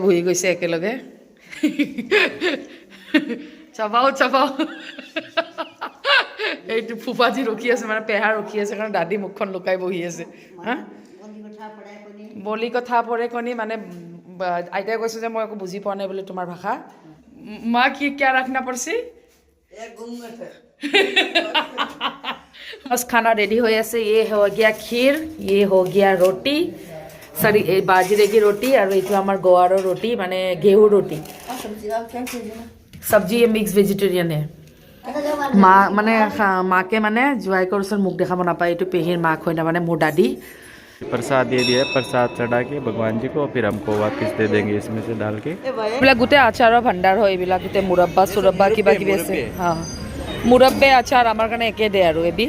বহি গৈছে একেলগে চাবাও চাবাও এইটো ফুফাজি ৰখি আছে মানে পেহা ৰখি আছে কাৰণ দাদী মুখখন লুকাই বহি আছে হা বলি কথা পৰে কণি মানে আইতাই কৈছে যে মই একো বুজি পোৱা নাই বোলে তোমাৰ ভাষা মা কি क्या रखना पड़सी बस खाना रेडी हो ऐसे ये हो गया खीर ये हो गया रोटी सॉरी बाजरे की रोटी और ये हमार गोवारो रोटी माने गेहूं रोटी सब्जी ये मिक्स वेजिटेरियन है माँ माने माके माने जुआई कर मुख देखाब नापाय ये पेहीर माक हो ना माने मोर दादी प्रसाद दे दिया प्रसाद चढ़ा के भगवान जी को फिर हमको वापस दे देंगे इसमें से डाल के এইবিলাক গোটেই আচাৰৰ ভাণ্ডাৰ হয় এইবিলাক গোটেই মুৰব্বা চুৰব্বা কিবা কিবি আছে হা মুৰব্বে আচাৰ আমাৰ কাৰণে একে দে আৰু এবি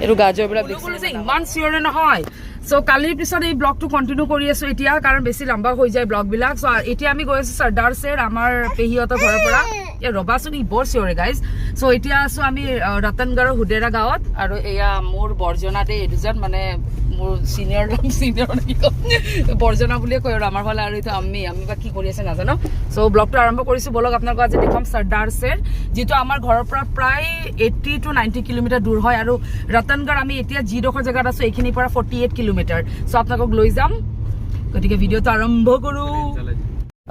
এইটো গাজৰ এইবিলাক দেখিছে ইমান চিঞৰে নহয় সো কালিৰ পিছত এই ব্লগটো কন্টিনিউ কৰি আছো এতিয়া কাৰণ বেছি লম্বা হৈ যায় ব্লগবিলাক সো এতিয়া আমি গৈ আছো সৰ্দাৰ চেৰ আমাৰ পেহীহঁতৰ ঘৰৰ পৰা ৰবাচোন ই বৰ চিঞৰে গাইজ সো এতিয়া আছো আমি ৰতনগড়ৰ হুদেৰা গাঁৱত আৰু এয়া মোৰ বৰ্জনাতে এই দুজন মানে মোৰ সিনিয়ৰ বৰ্জনা বুলিয়ে কয় আৰু আমাৰ ফালে আৰু এইটো আমি বা কি কৰি আছে নাজানো সো ব্লগটো আৰম্ভ কৰিছো বলক আপোনালোক আজি দেখাম সৰ্দাৰ চেৰ যিটো আমাৰ ঘৰৰ পৰা প্ৰায় 80 to 90 কিলোমিটাৰ দূৰ হয় আৰু ৰতনগড় আমি এতিয়া যিডোখৰ জেগাত আছো এইখিনিৰ পৰা 48 কিলোমিটাৰ সো আপোনালোকক লৈ যাম গতিকে ভিডিঅ'টো আৰম্ভ কৰো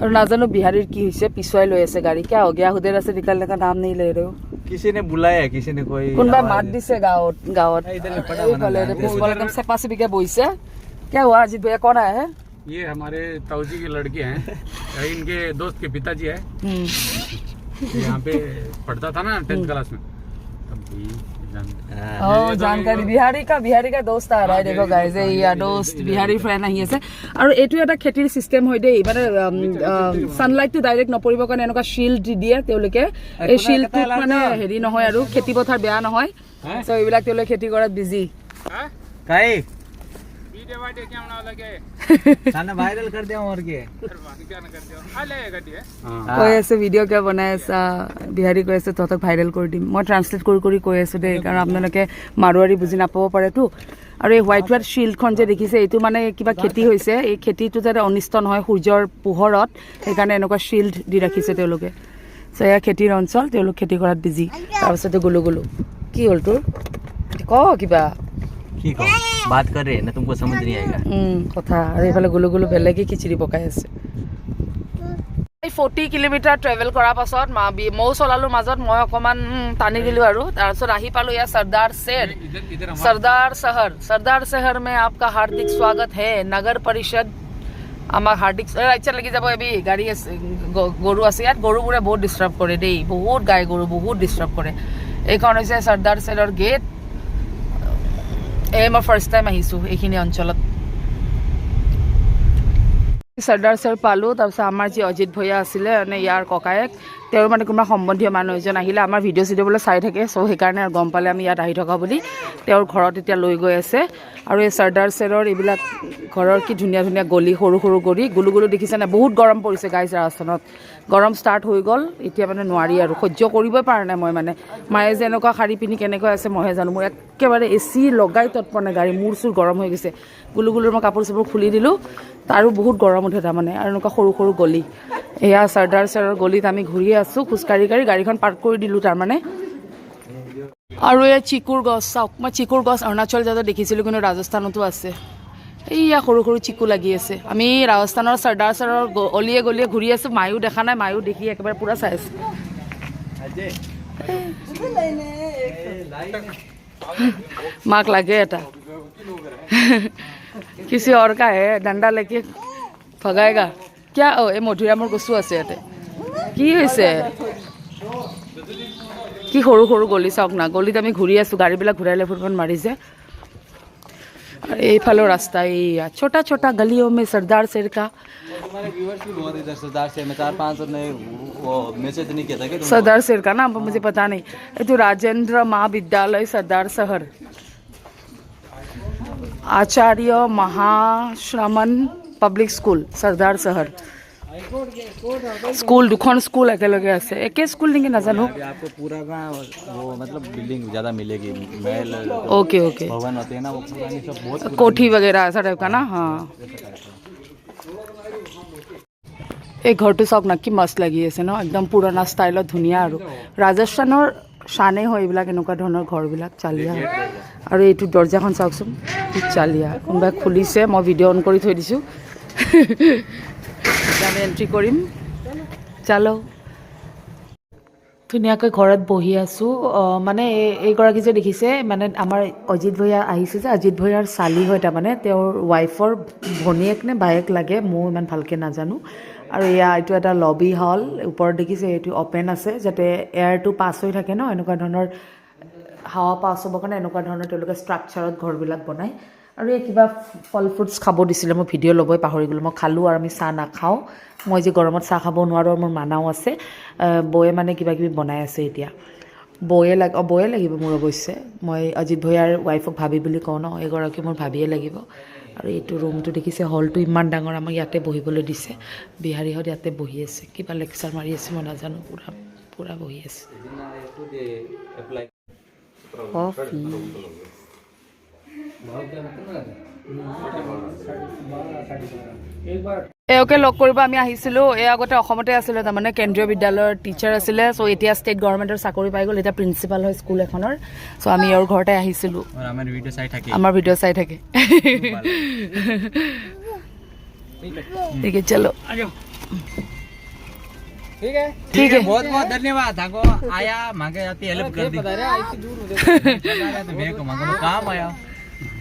और ना जानो बिहारी की हुई से पिछवाई लो ऐसे गाड़ी क्या हो गया हुदेर से निकलने का नाम नहीं ले रहे हो किसी ने बुलाया किसी ने कोई कौन बार मार दी से गाँव एकदम से पास भी क्या बोई से क्या हुआ अजीत भैया कौन आया है ये हमारे ताऊजी के लड़के हैं इनके दोस्त के पिताजी है यहाँ पे पढ़ता था ना 10th क्लास में जानकारी बिहारी का दोस्त आ रहा है देखो गाइस ये दोस्त बिहारी फ्रेंड আহি আছে আৰু এটো এটা খেতিৰ সিস্টেম হয় দেই মানে সানলাইট টো ডাইৰেক্ট নপৰিব কাৰণে এনেকা শিল্ড দিয়ে তেওঁলোকে এই শিল্ডটো মানে হেৰি নহয় আৰু খেতি পথাৰ বেয়া নহয় সো এইবিলাক তেওঁলোকে খেতি কৰাত বিজি काई वीडियो वाइडियो क्या बना लगे खाना वायरल कर दिया और क्या क्या ना करते हो आ ले गटी है কৈ আছে ভিডিঅ' কিয় বনাই আছা বিহাৰী কৈ আছে তহঁতক ভাইৰেল কৰি দিম মই ট্ৰান্সলেট কৰি কৈ আছো দেই কাৰণ আপোনালোকে মাৰোৱাৰী বুজি নাপাব পাৰেতো আৰু এই হোৱাইট হোৱাইট শিল্ডখন যে দেখিছে এইটো মানে কিবা খেতি হৈছে এই খেতিটো যাতে অনিষ্ট নহয় সূৰ্যৰ পোহৰত সেইকাৰণে এনেকুৱা শিল্ড দি ৰাখিছে তেওঁলোকে চ' এয়া খেতিৰ অঞ্চল তেওঁলোক খেতি কৰাত বিজি তাৰপিছতে গুলু গুলু কি হ'ল তোৰ ক কিবা ठीक हो बात कर रहे हैं ना तुमको समझ नहीं आएगा কথা আৰু এইফালে গুলু গুলু বেলেগে খিচিৰি পকাই আছে 40 কিলোমিটাৰ ট্ৰেভেল কৰাৰ পাছত মৌ চলালো মাজত মই অকমান টানি দিলো আৰু তাৰপিছত আহি পালো ইয়া সৰ্দাৰ চেৰ সৰ্দাৰ শহৰ में आपका हार्दिक स्वागत है नगर परिषद আমাক হাৰ্দিক আচ্ছা লাগি যাব এবি গাড়ী আছে গৰু আছে ইয়াত গৰুবোৰে বহুত ডিস্টাৰ্ব কৰে দেই বহুত গাই গৰু বহুত ডিস্টাৰ্ব কৰে এইখন হৈছে সৰ্দাৰ চেৰৰ গেট মই ফাৰ্ষ্ট টাইম আহিছো এইখিনি অঞ্চলত সৰ্দাৰ চেৰ পালো তাৰপিছত আমাৰ যি অজিত ভৈয়া আছিলে মানে ইয়াৰ ককায়েক তেওঁৰ মানে কোনোবা সম্বন্ধীয় মানুহ এজন আহিলে আমাৰ ভিডিঅ' চিডিঅ'বলৈ চাই থাকে চ' সেইকাৰণে গম পালে আমি ইয়াত আহি থকা বুলি তেওঁৰ ঘৰত এতিয়া লৈ গৈ আছে আৰু এই সৰ্দাৰ চেৰৰ এইবিলাক ঘৰৰ কি ধুনীয়া ধুনীয়া গলি সৰু সৰু গলি গুলু গুলু দেখিছে নাই বহুত গৰম পৰিছে গাইজ ৰাজস্থানত গৰম ষ্টাৰ্ট হৈ গ'ল এতিয়া মানে নোৱাৰি আৰু সহ্য কৰিবই পৰা নাই মই মানে মায়ে যে এনেকুৱা শাৰী পিন্ধি কেনেকৈ আছে মইহে জানো মোৰ একেবাৰে এচি লগাই তৎপৰ নাই গাড়ী মূৰ চুৰ গৰম হৈ গৈছে গুলু গুলুৰ মই কাপোৰ চাপোৰ খুলি দিলোঁ তাৰো বহুত গৰম উঠে তাৰমানে আৰু এনেকুৱা সৰু সৰু গলি এয়া সৰ্দাৰ চেৰৰ গলিত আমি ঘূৰি আছোঁ খোজকাঢ়ি গাড়ীখন পাৰ্ক কৰি দিলোঁ তাৰমানে আৰু এয়া চিকুৰ গছ চাওক মই চিকুৰ গছ অৰুণাচল যাতে দেখিছিলোঁ কিন্তু ৰাজস্থানতো আছে এইয়া সৰু সৰু চিকু লাগি আছে আমি ৰাজস্থানৰ সৰ্দাৰ চেৰৰ অলিয়ে গলিয়ে ঘূৰি আছোঁ মায়ো দেখা নাই মায়ো দেখি একেবাৰে পূৰা চাই আছে মাক লাগে এটা किसी और का है डंडा लेके भगाएगा क्या এই মধুৰামৰ গছো আছে ইয়াতে কি হৈছে কি সৰু সৰু গলি চাওক না গলিত আমি ঘূৰি আছোঁ গাড়ীবিলাক ঘূৰাইলে ফুটবল মাৰিছে और এইফালেও रास्ता এইয়া छोटा छोटा गलियों में सरदार शेर का तुम्हारे व्यूअर्स भी बहुत इधर सरदार शेर में 4-5 ने वो मैसेज नहीं किया था कि सरदार शेर का ना मुझे पता नहीं ये तो राजेंद्र महाविद्यालय सरदार शहर आचार्य महाश्रमण पब्लिक स्कूल सरदार शहर स्कूल दुखन स्कूल एकेलगे আছে एके स्कूल नहीं नाजानो आपको पूरा वो मतलब बिल्डिंग ज्यादा मिलेगी महल ओके ओके भवन होते हैं ना वो पुरानी सब बहुत कोठी वगैरह ऐसा टाइप का ना हाँ এই ঘৰটো চাওক না কি মস্ত লাগি আছে ন একদম পুৰণা ষ্টাইলত ধুনীয়া আৰু ৰাজস্থানৰ শানে হয় এইবিলাক এনেকুৱা ধৰণৰ ঘৰবিলাক চালিয়া হয় আৰু এইটো দৰ্জাখন চাওকচোন কি চালিয়া কোনোবাই খুলিছে মই ভিডিঅ' অন কৰি থৈ দিছোঁ আমি এণ্ট্ৰি কৰিম চালো ধুনীয়াকৈ ঘৰত বহি আছোঁ মানে এইগৰাকী যে দেখিছে মানে আমাৰ অজিত ভৈয়া আহিছে যে অজিত ভৈয়াৰ চালি হয় তাৰমানে তেওঁৰ ৱাইফৰ ভনীয়েক নে বায়েক লাগে মই ইমান ভালকৈ নাজানো আৰু এইটো এটা লবি হল ওপৰত দেখিছে এইটো অ'পেন আছে যাতে এয়াৰটো পাছ হৈ থাকে ন এনেকুৱা ধৰণৰ হাৱা পাছ হ'বৰ কাৰণে এনেকুৱা ধৰণৰ তেওঁলোকে ষ্ট্ৰাকচাৰত ঘৰবিলাক বনায় আৰু এই কিবা ফল ফ্ৰুটছ খাব দিছিলে মই ভিডিঅ' ল'বই পাহৰি গ'লোঁ মই খালোঁ আৰু আমি চাহ নাখাওঁ মই যে গৰমত চাহ খাব নোৱাৰোঁ মোৰ মানাও আছে বৌয়ে মানে কিবা কিবি বনাই আছে এতিয়া বৌয়ে লাগিব মোৰ অৱশ্যে মই অজিত ভৈয়াৰ ৱাইফক ভাবি বুলি কওঁ ন এগৰাকী মোৰ ভাবিয়ে লাগিব আৰু এইটো ৰুমটো দেখিছে হলটো ইমান ডাঙৰ আমাক ইয়াতে বহিবলৈ দিছে বিহাৰীহঁত ইয়াতে বহি আছে কিবা লেকচাৰ মাৰি আছে মই নাজানো পূৰা বহি আছে এওঁকে লগ কৰিব আমি আহিছিলোঁ এই আগতে অসমতে আছিলে তাৰমানে কেন্দ্ৰীয় বিদ্যালয়ৰ টিচাৰ আছিলে চ' এতিয়া ষ্টেট গভৰ্ণমেণ্টৰ চাকৰি পাই গ'ল এতিয়া প্ৰিন্সিপাল হয় স্কুল এখনৰ চ' আমি এওঁৰ ঘৰতে আহিছিলোঁ আমাৰ ভিডিঅ' চাই থাকে ঠিক আছে চলো ठीक है बहुत बहुत धन्यवाद आपको आया मांगे जाती हेल्प कर दी तो मांगे काम आया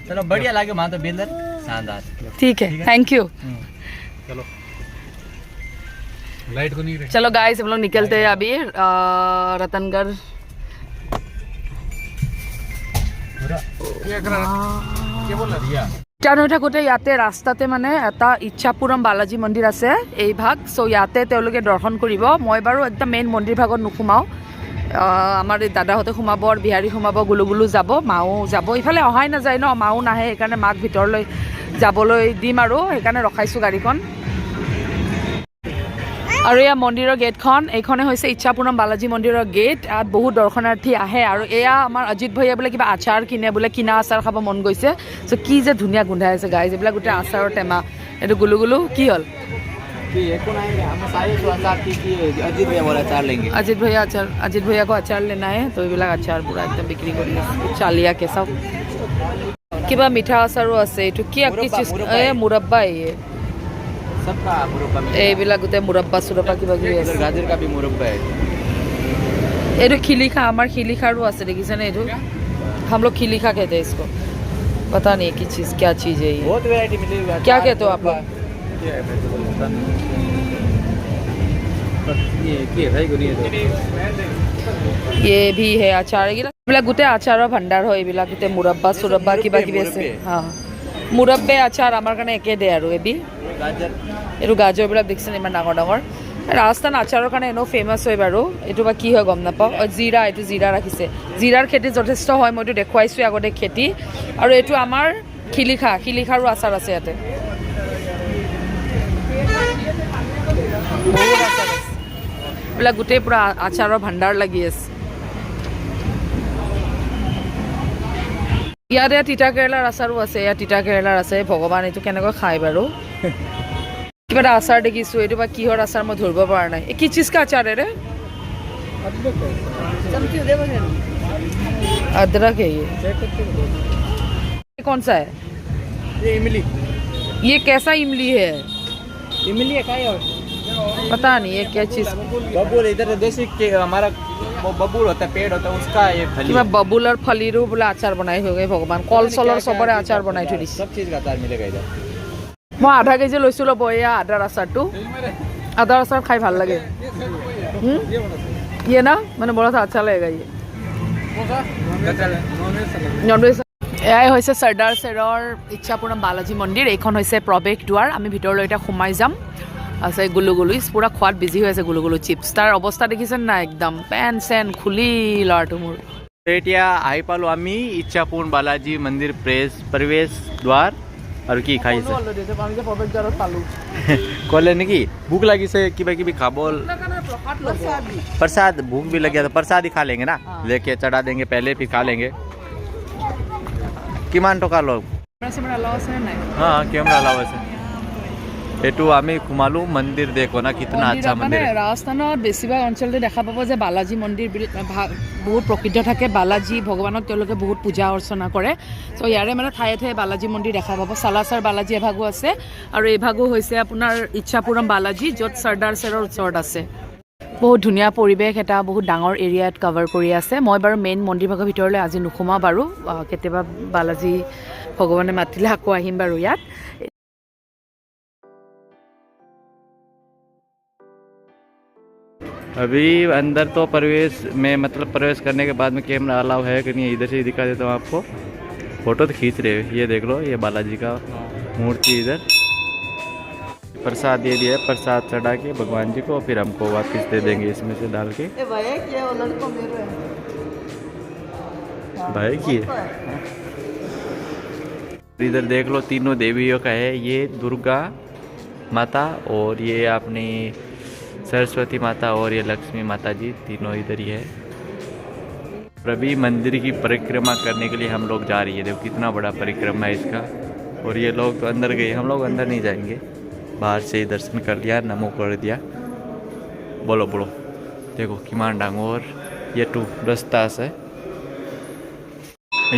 चलो बढ़िया लगे मां तो बिल्डर शानदार ठीक है थैंक यू चलो लाइट को नहीं रहे चलो गाइस हम लोग निकलते हैं अभी रतनगढ़ क्या बोल रहा হৈ থাকোঁতে ইয়াতে ৰাস্তাতে মানে এটা ইচ্ছাপুৰম বালাজী মন্দিৰ আছে এই ভাগ চ' ইয়াতে তেওঁলোকে দৰ্শন কৰিব মই বাৰু একদম মেইন মন্দিৰ ভাগত নোসোমাওঁ আমাৰ এই দাদাহঁতে সোমাব আৰু বিহাৰী সোমাব গুলুগুলু যাব মাও যাব ইফালে অহাই নাযায় ন মাও নাহে সেইকাৰণে মাক ভিতৰলৈ যাবলৈ দিম আৰু সেইকাৰণে ৰখাইছোঁ গাড়ীখন আৰু এয়া মন্দিৰৰ গেটখন এইখনে হৈছে ইচ্ছাপুৰম বালাজী মন্দিৰৰ গেট ইয়াত বহুত দৰ্শনাৰ্থী আহে আৰু এয়া আমাৰ অজিত ভৈয়া বোলে কিবা আচাৰ কিনে বোলে কিনা আচাৰ খাব মন গৈছে চ' কি যে ধুনীয়া গোন্ধাই আছে গাইজ এইবিলাক গোটেই আচাৰৰ টেমা এইটো গুলুগুলু কি হ'ল अजित भैया को अचार लेना है तो এইবিলাক আচাৰ পুৰা একদম বিক্ৰী কৰি আছে চালিয়াকে চাওক কিবা মিঠা আচাৰো আছে এইটো কি কি চিজ এই মুৰব্বা सबका मुरब्बा এইবিলাক গোটেই মুৰব্বা চুৰব্বা কিবা কিবি আছে गाजर का भी मुरब्बा है এইটো খিলিখা আমাৰ খিলিখাৰো আছে দেখিছেনে এইটো हम लोग खिलीखा कहते हैं इसको पता नहीं कि चीज़ क्या चीज़ है ये बहुत वैरायटी मिलेगी क्या कहते हो आप लोग ये भी है আচাৰ এইবিলাক গোটেই আচাৰৰ ভাণ্ডাৰ হয় এইবিলাক গোটেই মুৰব্বা চুৰব্বা কিবা কিবি আছে হা মুৰব্বে আচাৰ আমাৰ কাৰণে একে দে আৰু এবি এইটো গাজৰবিলাক দেখিছেনে ইমান ডাঙৰ ডাঙৰ ৰাজস্থান আচাৰৰ কাৰণে এনেও ফেমাছ হয় বাৰু এইটো বা কি হয় গম নাপাওঁ জিৰা এইটো জিৰা ৰাখিছে জিৰাৰ খেতি যথেষ্ট হয় মইতো দেখুৱাইছোঁ আগতে খেতি আৰু এইটো আমাৰ খিলিখাৰো আচাৰ আছে ইয়াতে বহুত আচাৰ আছে এইবিলাক গোটেই পূৰা আচাৰৰ ভাণ্ডাৰ লাগি আছে ইয়াতে তিতা কেৰেলাৰ আচাৰো আছে ইয়াত তিতা কেৰেলাৰ আছে ভগৱান এইটো কেনেকৈ খায় বাৰু কিবা এটা আচাৰ দেখিছোঁ এইটো বা কিহৰ আচাৰ মই ধৰিব পৰা নাই এই কি চিজ কা আচাৰ ৰে अदरक है ये कौन सा है ये इमली ये कैसा इमली है इमली है क्या पता नहीं ये क्या चीज बबूल इधर देसी के हमारा वो बबूल होता है पेड़ होता है उसका ये फली কিবা বাবুলৰ ফলিৰো বোলে আচাৰ বনাই হৈ গৈ ভগৱান কল চলৰ চবৰে আচাৰ বনাই থৈ দিছে सब चीज का अचार मिलेगा इधर মই আধা কেজি লৈছিলোঁ বয়া আদাৰ আচাৰটো আদাৰ আচাৰ খাই ভাল লাগে ये ना মানে বড় আচ্ছা লাগেগা ये ননভেজ এয়াই হৈছে চৰ্দাৰ চেৰৰ ইচ্ছাপুৰম বালাজী মন্দিৰ এইখন হৈছে প্ৰৱেশ দুৱাৰ আমি ভিতৰলৈ এতিয়া সোমাই যাম আছে গুলুগুলু পুৰা খোৱাত বিজি হৈ আছে গুলুগুলু চিপছ তাৰ অৱস্থা দেখিছেন না একদম পেন চেন খুলি ল'ৰাটো মোৰ এতিয়া আহি পালোঁ আমি ইচ্ছাপুৰম বালাজী মন্দিৰ প্ৰৱেশ দ্বাৰ আৰু কি খাইছে ক'লে নেকি ভোক লাগিছে কিবা কিবি খাব प्रसाद भूख भी लग गया तो प्रसाद ही खा लेंगे ना लेके चढ़ा देंगे पहले फिर खा लेंगे किमान टका लोग हाँ कैमरा अलावा से एटू आमी घुमालू मंदिर देखो ना कितना अच्छा মানে मंदिर है ৰাজস্থানত বেছিভাগ অঞ্চলতে দেখা পাব যে বালাজী মন্দিৰ বহুত প্ৰসিদ্ধ থাকে বালাজী ভগৱানক তেওঁলোকে বহুত পূজা অৰ্চনা কৰে চ' ইয়াৰে মানে ঠায়ে ঠায়ে বালাজী মন্দিৰ দেখা পাব সালাচাৰ বালাজী এভাগো আছে আৰু এভাগো হৈছে আপোনাৰ ইচ্ছাপুৰম বালাজী য'ত চৰ্দাৰ চেৰৰ ওচৰত আছে বহুত ধুনীয়া পৰিৱেশ এটা বহুত ডাঙৰ এৰিয়াত কভাৰ কৰি আছে মই বাৰু মেইন মন্দিৰভাগৰ ভিতৰলৈ আজি নুসুমাওঁ বাৰু কেতিয়াবা বালাজী ভগৱানে মাতিলে আকৌ আহিম বাৰু ইয়াত अभी अंदर तो प्रवेश में मतलब प्रवेश करने के बाद में कैमरा अलाउ है कि नहीं इधर से ही दिखा देता हूँ आपको फोटो तो खींच रहे हो ये देख लो ये बालाजी का मूर्ति इधर प्रसाद दे दिया है प्रसाद चढ़ा के भगवान जी को फिर हमको वापस दे देंगे इसमें से डाल के भाई की इधर देख लो तीनों देवियों का है ये दुर्गा माता और ये अपनी सरस्वती माता और ये लक्ष्मी माता जी तीनों इधर ही है अभी मंदिर की परिक्रमा करने के लिए हम लोग जा रही है देखो कितना बड़ा परिक्रमा है इसका और ये लोग तो अंदर गए हम लोग अंदर नहीं जाएंगे बाहर से ही दर्शन कर लिया नमो कर दिया बोलो बोलो देखो किमान डांगोर ये टू रास्ता है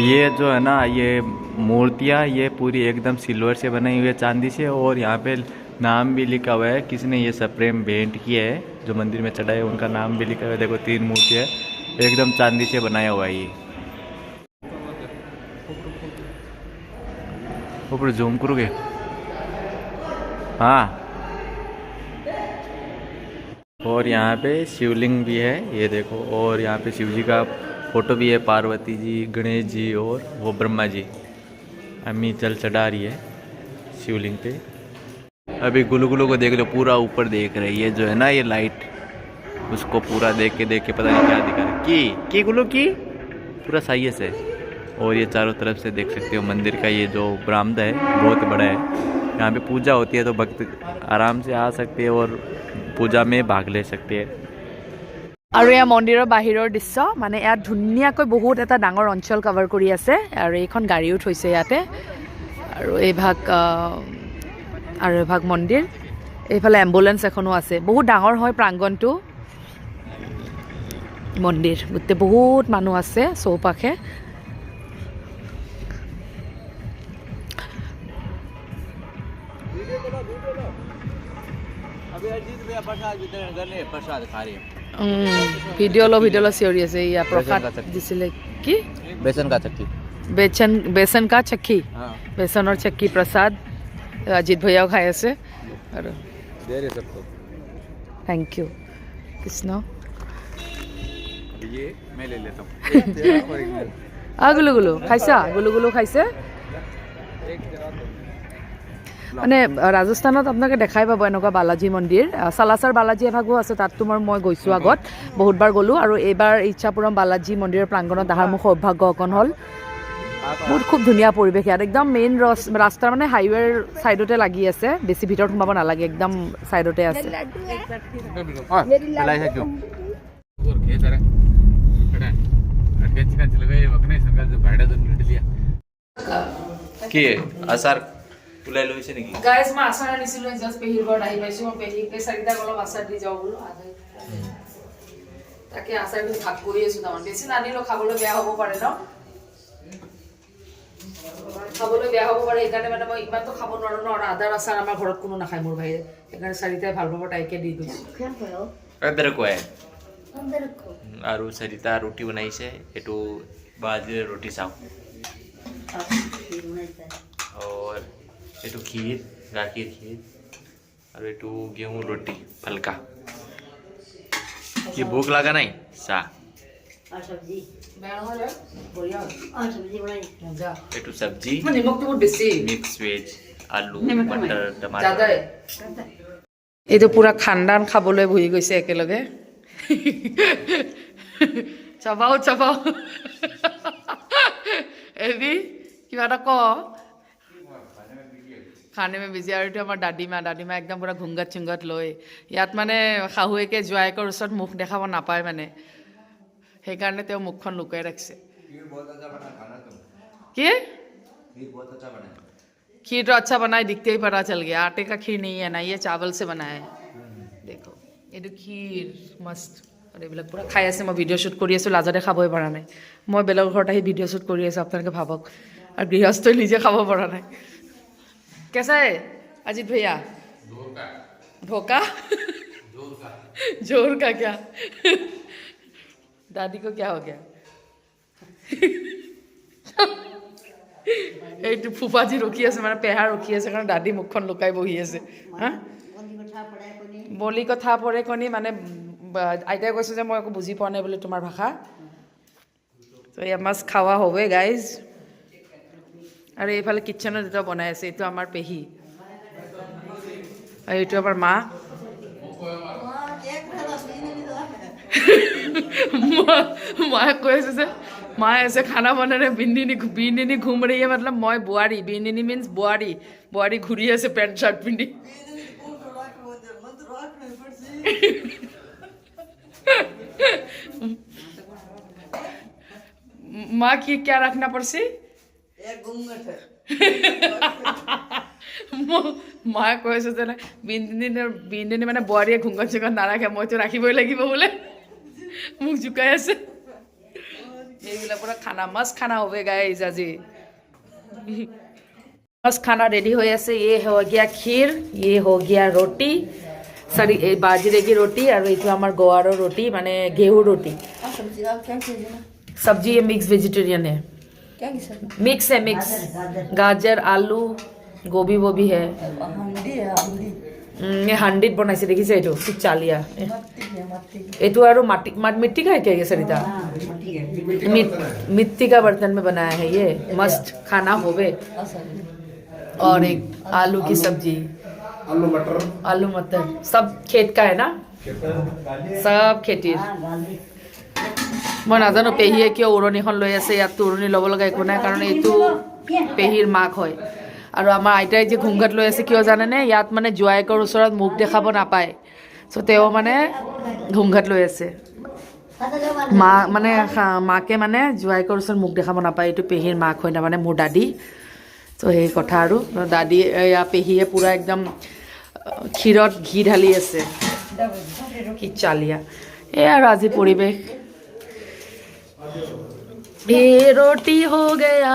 ये जो है ना ये मूर्तियाँ ये पूरी एकदम सिल्वर से बनाई हुई है चांदी से और यहाँ पे नाम भी लिखा हुआ है किसने ये सप्रेम भेंट किया है जो मंदिर में चढ़ा है उनका नाम भी लिखा हुआ है देखो 3 मूर्ति है एकदम चांदी से बनाया हुआ है ये ऊपर जूम करोगे हाँ और यहाँ पे शिवलिंग भी है ये देखो और यहाँ पे शिव जी का फोटो भी है पार्वती जी गणेश जी और वो ब्रह्मा जी अम्मी जल चढ़ा रही है शिवलिंग पे अभी गुलू गुलू को देख लो पूरा ऊपर देख रही है जो है ना ये लाइट उसको पूरा देख के पता नहीं क्या दिखा रही की गुलू की पूरा सही है और ये चारों तरफ से देख सकते हो मंदिर का ये जो बरामदा है बहुत बड़ा है यहाँ पे पूजा होती है तो भक्त आराम से आ सकते हैं और पूजा में भाग ले सकते हैं আৰু এয়া মন্দিৰৰ বাহিৰৰ দৃশ্য মানে ইয়াত ধুনীয়াকৈ বহুত এটা ডাঙৰ অঞ্চল কভাৰ কৰি আছে আৰু এইখন গাড়ীও থৈছে ইয়াতে আৰু এভাগ মন্দিৰ এইফালে এম্বুলেন্স এখনো আছে বহুত ডাঙৰ হয় প্ৰাংগণটো মন্দিৰ গোটেই বহুত মানুহ আছে চৌপাশে ভিডিঅ' ল চিঞৰি আছে ইয়া প্ৰসাদ দিছিলে কি बेसन का चक्की বেচন কা চক্কি বেচনৰ চক্কি প্ৰসাদ अजित भैया खाई आसे थैंक यू कृष्ण ये मैं ले लेता हूँ गुलू गुलू खाइसा गुलू गुलू खाइसे মানে ৰাজস্থানত আপোনালোকে দেখাই পাব এনেকুৱা বালাজী মন্দিৰ সালাচাৰ বালাজী এভাগো আছে তাত তোমাৰ মই গৈছোঁ আগত বহুতবাৰ গ'লোঁ আৰু এইবাৰ ইচ্ছাপুৰম বালাজী মন্দিৰৰ প্ৰাংগণত অহাৰ মোৰ সৌভাগ্য অকণ হ'ল বহুত খুব ধুনীয়া পৰিৱেশ ইয়াত একদম মেইন ৰাস্তা মানে হাইৱেৰ ছাইডতে লাগি আছে বেছি ভিতৰত সোমাব নালাগে একদম ছাইডতে আছে কি আচাৰ ওলাই লৈছে নেকি গাইজ মই আচাৰ আনিছিলোঁ জাষ্ট পেহীৰ ঘৰত আহি পাইছোঁ মই পেহীকে চাৰিটাক অলপ আচাৰ দি যাওঁ বোলো তাকে আচাৰটো ভাগ কৰি আছোঁ তাৰমানে বেছি নানিলেও খাবলৈ বেয়া হ'ব পাৰে ন খাবলৈ বেয়া হ'ব পাৰে সেইকাৰণে মানে মই ইমানটো খাব নোৱাৰোঁ ন আৰু আদাৰ আচাৰ আমাৰ ঘৰত কোনো নাখায় মোৰ ভাইয়ে সেইকাৰণে চাৰিটাই ভাল পাব তাইকে দি গৈছোঁ আৰু চাৰিটা ৰুটি বনাইছে এইটো বাজৰীৰ ৰুটি চাওঁ और এইটো खीर गाखीर खीर और এইটো गेहूं रोटी फलका ये भूख लगा नहीं सा और सब्जी बेहतर है बढ़िया और सब्जी बनाई मजा এইটো सब्जी মানে নিমখ তো বহুত বেছি मिक्स वेज आलू मटर टमाटर ज्यादा है এইটো পুৰা খানদান খাবলৈ বহি গৈছে একেলগে চাবাও এবি কিবা এটা ক খানে মে বিজি আৰু আমাৰ দাদিমা একদম পুৰা ঘুংগাত চুংগাত লৈ ইয়াত মানে শাহুৱেকে জোৱাইকৰ ওচৰত মুখ দেখাব নাপায় মানে সেইকাৰণে তেওঁ মুখখন লুকাই ৰাখিছে কি खीर तो अच्छा बना है, दिखते ही पता चल गया। आटे का खीर नहीं है ना, ये चावल से बना है। देखो ये खीर मस्त। আৰু এইবিলাক পুৰা খাই আছে। মই ভিডিঅ' শ্বুট কৰি আছোঁ, লাজতে খাবই পৰা নাই। মই বেলেগৰ ঘৰত আহি ভিডিঅ' শ্বুট কৰি আছোঁ, আপোনালোকে ভাবক। আৰু গৃহস্থই নিজে খাব পৰা নাই। कैसा है अजीत भैया? धोखा जोर का क्या? दादी को क्या हो गया? এইটো ফুফাজি ৰখি আছে, মানে পেহা ৰখি আছে, কাৰণ দাদী মুখখন লুকাই বহি আছে। হা বলি কথা পৰে কণী, মানে আইতাই কৈছে যে মই একো বুজি পোৱা নাই বোলে তোমাৰ ভাষা। তো এয়া মাছ খাওয়া হবে গাইজ। আৰু এইফালে কিটচেনত এটা বনাই আছে, এইটো আমাৰ পেহী আৰু এইটো আমাৰ মা। माँ को ऐसे माँ ऐसे खाना बना रहे, बिंदिनी घूम रही है, मतलब मैं बुआरी, बिंदिनी मीन्स बुआरी, बुआरी घूरी है पैंट शर्ट पिंडी। माँ की क्या रखना पड़सी? माँ কৈ আছে যে বিন্দিনী মানে বোৱাৰীয়ে ঘুংগন চুংগন নাৰাখে, মইতো ৰাখিবই লাগিব বোলে, মুখ জুকাই আছে। এইবিলাক পুৰা খানা मस्त खाना होवे गाइस আজি। मस्त खाना रेडी हो আছে। ये हो गया खीर, ये हो गया रोटी, सॉरी बाजरे की रोटी, और ये আমার গোয়ারো रोटी माने गेहूं रोटी। सब्जी ये मिक्स वेजिटेरियन है, मिक्स है, मिक्स गाजर आलू गोभी वोभी है। ये हांडित बनाइছে দেখিছে, এইটো ঠিক চালিয়া। এইটো আৰু मिट्टी का है क्या ये सरिता? मिट्टी का बर्तन में बनाया है ये। मस्त खाना होवे। और एक आलू की सब्जी, आलू मटर, सब खेत का है ना, सब खेतीर। মই নাজানো পেহীয়ে কিয় উৰণিখন লৈ আছে। ইয়াততো উৰণি ল'ব লগা একো নাই, কাৰণ এইটো পেহীৰ মাক হয়। আৰু আমাৰ আইতাই যে ঘুংঘাট লৈ আছে কিয় জানেনে? ইয়াত মানে জোৱাইকৰ ওচৰত মুখ দেখাব নাপায়, চ' তেওঁ মানে ঘুংঘাট লৈ আছে। মা মানে মাকে মানে জোৱাইকৰ ওচৰত মুখ দেখাব নাপায়, এইটো পেহীৰ মাক হয়, তাৰমানে মোৰ দাদী। চ' সেই কথা। আৰু দাদী এয়া পেহীয়ে পূৰা একদম ক্ষীৰত ঘি ঢালি আছে, কি চালিয়া। এই আৰু আজি পৰিৱেশ। रोटी हो गया।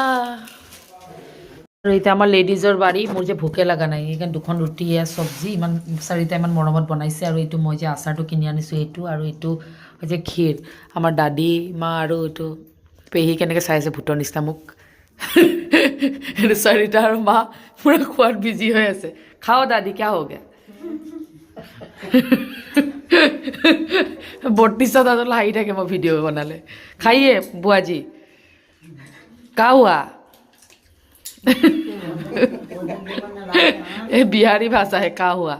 আৰু এতিয়া আমাৰ লেডিজৰ বাৰী। মোৰ যে ভোকে লগা নাই, সেইকাৰণে দুখন ৰুটি চব্জি ইমান চাৰিটা ইমান মৰমত বনাইছে। আৰু এইটো মই যে আচাৰটো কিনি আনিছোঁ এইটো, আৰু এইটো হৈছে ক্ষীৰ। আমাৰ দাদী মা আৰু এইটো পেহী কেনেকৈ চাই আছে ভূতৰ নিচিনা মোক। এইটো চাৰিটা আৰু মা পুৰা খোৱাত বিজি হৈ আছে। খাও দাদী, क्या हो गया? 32 দাদল হাঁহি থাকে মই ভিডিঅ' বনালে। খাইয়ে বুৱাজি का हुआ? ये बिहारी भाषा है, का हुआ?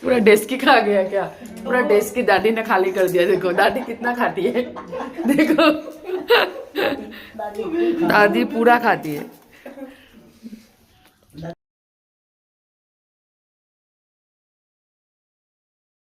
पूरा डेस्की खा गया क्या? पूरा डेस्की दादी ने खाली कर दिया। देखो दादी कितना खाती है, देखो दादी पूरा खाती है।